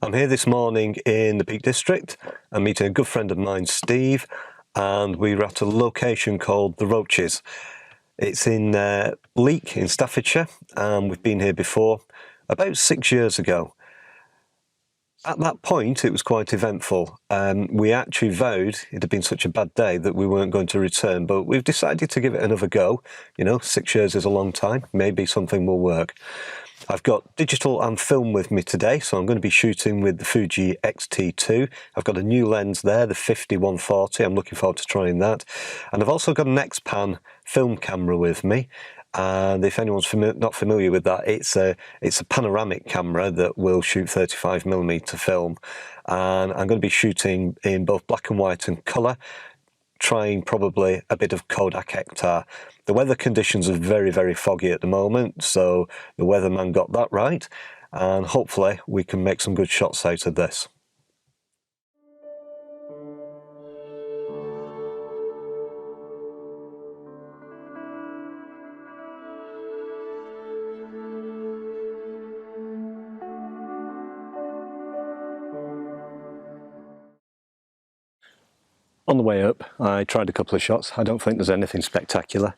I'm here this morning in the Peak District. I'm meeting a good friend of mine, Steve, and we're at a location called the Roaches. It's in Leek in Staffordshire, and we've been here before, about 6 years ago. At that point, it was quite eventful. We actually vowed it had been such a bad day that we weren't going to return, but we've decided to give it another go. You know, 6 years is a long time. Maybe something will work. I've got digital and film with me today, so I'm going to be shooting with the Fuji X-T2. I've got a new lens there, the 50-140. I'm looking forward to trying that. And I've also got an X-Pan film camera with me. And if anyone's not familiar with that, it's a panoramic camera that will shoot 35mm film. And I'm going to be shooting in both black and white and colour, trying probably a bit of Kodak Hector. The weather conditions are very, very foggy at the moment, so the weatherman got that right, and hopefully we can make some good shots out of this. On the way up, I tried a couple of shots. I don't think there's anything spectacular.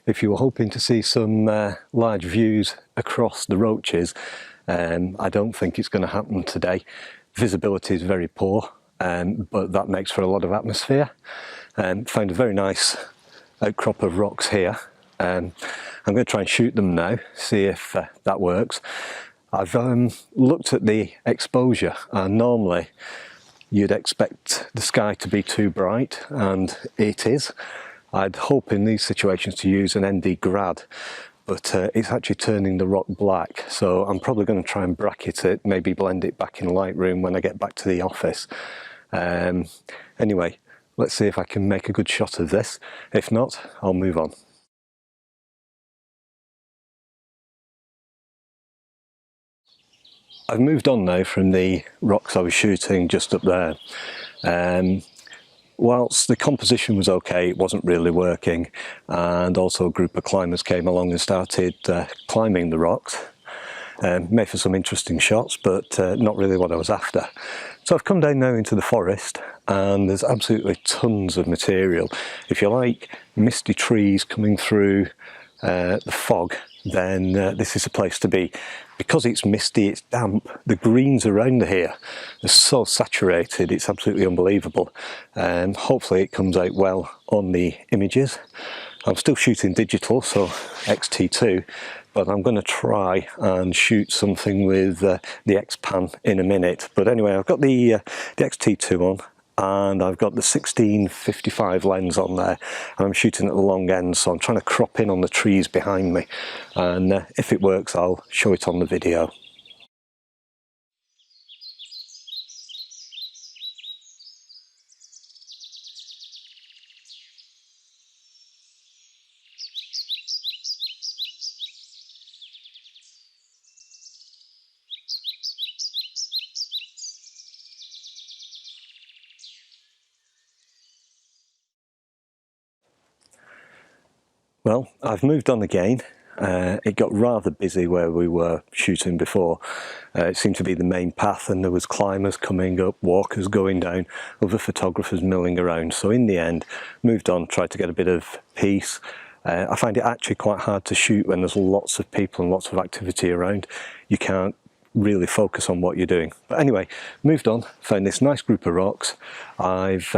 If you were hoping to see some large views across the Roaches, I don't think it's going to happen today. Visibility is very poor, but that makes for a lot of atmosphere. Found a very nice outcrop of rocks here. I'm going to try and shoot them now, see if that works. I've looked at the exposure, and normally you'd expect the sky to be too bright, and it is. I'd hope in these situations to use an ND grad, but it's actually turning the rock black, so I'm probably going to try and bracket it, maybe blend it back in Lightroom when I get back to the office. Anyway, let's see if I can make a good shot of this. If not, I'll move on. I've moved on now from the rocks I was shooting just up there. Whilst the composition was okay, it wasn't really working, and also a group of climbers came along and started climbing the rocks. Made for some interesting shots, but not really what I was after. So I've come down now into the forest, and there's absolutely tons of material. If you like misty trees coming through the fog, then this is a place to be. Because it's misty, it's damp, the greens around here are so saturated, it's absolutely unbelievable. Hopefully it comes out well on the images. I'm still shooting digital, so X-T2, but I'm going to try and shoot something with the X-Pan in a minute. But anyway, I've got the X-T2 on, and I've got the 16-55 lens on there, and I'm shooting at the long end, so I'm trying to crop in on the trees behind me, and if it works I'll show it on the video. Well, I've moved on again. It got rather busy where we were shooting before. It seemed to be the main path, and there was climbers coming up, walkers going down, other photographers milling around. So in the end, moved on, tried to get a bit of peace. I find it actually quite hard to shoot when there's lots of people and lots of activity around. You can't really focus on what you're doing. But anyway, moved on, found this nice group of rocks. I've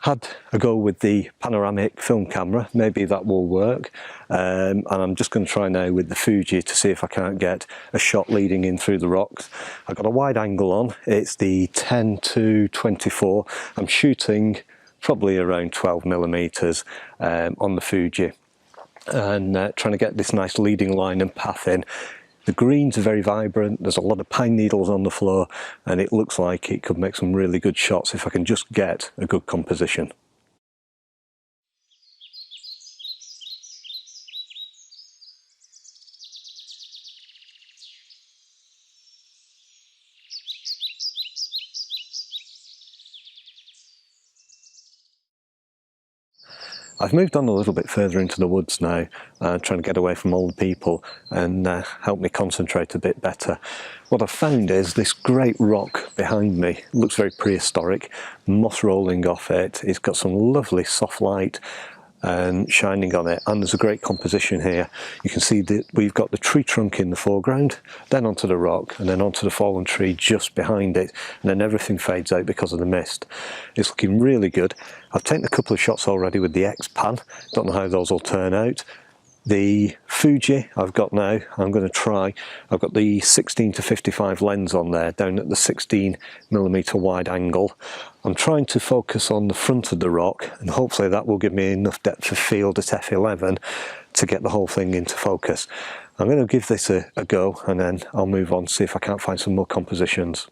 had a go with the panoramic film camera, maybe that will work, and I'm just going to try now with the Fuji to see if I can't get a shot leading in through the rocks. I've got a wide angle on, it's the 10-24, I'm shooting probably around 12mm on the Fuji, and trying to get this nice leading line and path in. The greens are very vibrant, there's a lot of pine needles on the floor, and it looks like it could make some really good shots if I can just get a good composition. I've moved on a little bit further into the woods now, trying to get away from all the people and help me concentrate a bit better. What I've found is this great rock behind me. It looks very prehistoric, moss rolling off it. It's got some lovely soft light and shining on it, and there's a great composition here. You can see that we've got the tree trunk in the foreground, then onto the rock, and then onto the fallen tree just behind it, and then everything fades out because of the mist. It's looking really good. I've taken a couple of shots already with the X-Pan, don't know how those will turn out. The Fuji I've got now, I'm going to try. I've got the 16-55 lens on there, down at the 16mm wide angle. I'm trying to focus on the front of the rock, and hopefully that will give me enough depth of field at f11 to get the whole thing into focus. I'm going to give this a go, and then I'll move on, see if I can't find some more compositions.